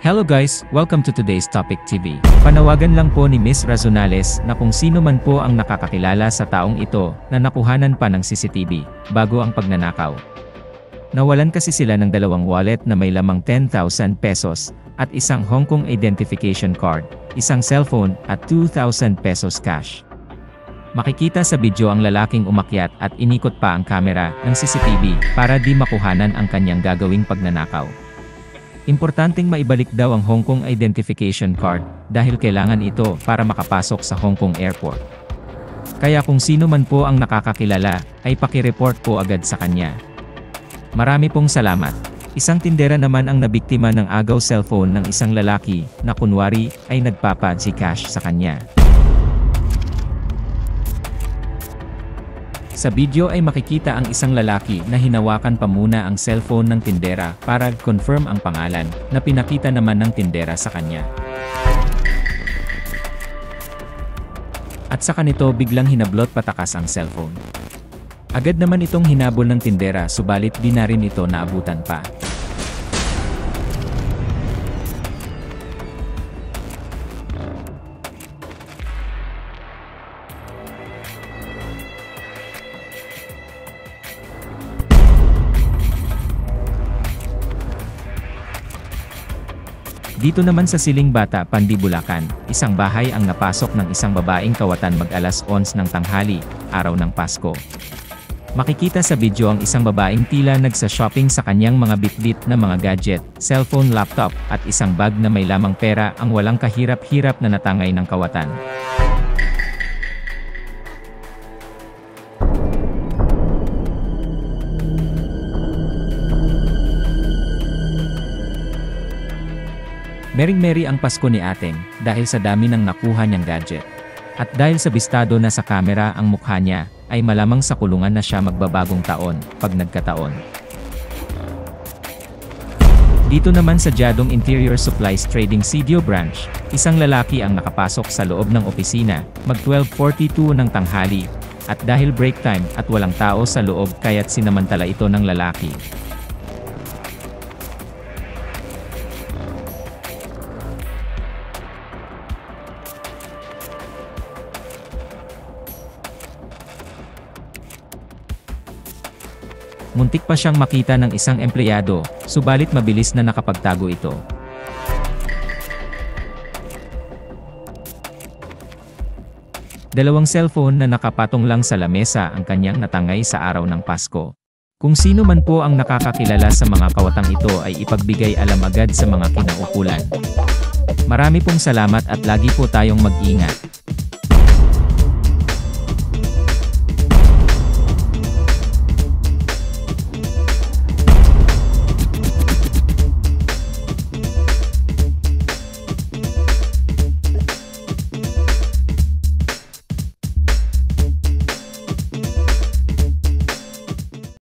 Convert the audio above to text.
Hello guys, welcome to today's Topic TV. Panawagan lang po ni Miss Razonales na kung sino man po ang nakakakilala sa taong ito na nakuhanan pa ng CCTV bago ang pagnanakaw. Nawalan kasi sila ng dalawang wallet na may lamang 10,000 pesos at isang Hong Kong identification card, isang cellphone at 2,000 pesos cash. Makikita sa video ang lalaking umakyat at inikot pa ang kamera ng CCTV para di makuhanan ang kanyang gagawing pagnanakaw. Importanteng maibalik daw ang Hong Kong identification card dahil kailangan ito para makapasok sa Hong Kong airport. Kaya kung sino man po ang nakakakilala ay pakireport po agad sa kanya. Marami pong salamat. Isang tindera naman ang nabiktima ng agaw cellphone ng isang lalaki na kunwari ay nagpapa-Gcash sa kanya. Sa video ay makikita ang isang lalaki na hinawakan pa muna ang cellphone ng tindera para confirm ang pangalan na pinakita naman ng tindera sa kanya. At sa kanito biglang hinablot patakas ang cellphone. Agad naman itong hinabol ng tindera subalit di na rin ito naabutan pa. Dito naman sa Siling Bata, Pandi, Bulacan, isang bahay ang napasok ng isang babaeng kawatan mag-alas 11 ng tanghali, araw ng Pasko. Makikita sa video ang isang babaeng tila nagsa-shopping sa kanyang mga bitbit na mga gadget, cellphone, laptop, at isang bag na may lamang pera ang walang kahirap-hirap na natangay ng kawatan. Mering-meri ang Pasko ni Ateng dahil sa dami ng nakuha niyang gadget. At dahil sa bistado na sa kamera ang mukha niya, ay malamang sa kulungan na siya magbabagong taon, pag nagkataon. Dito naman sa Jadong Interior Supplies Trading CDO Branch, isang lalaki ang nakapasok sa loob ng opisina, mag 12:42 ng tanghali, at dahil break time at walang tao sa loob kaya't sinamantala ito ng lalaki. Muntik pa siyang makita ng isang empleyado, subalit mabilis na nakapagtago ito. Dalawang cellphone na nakapatong lang sa lamesa ang kanyang natangay sa araw ng Pasko. Kung sino man po ang nakakakilala sa mga kawatang ito ay ipagbigay alam agad sa mga kinaukulan. Marami pong salamat at lagi po tayong mag-ingat.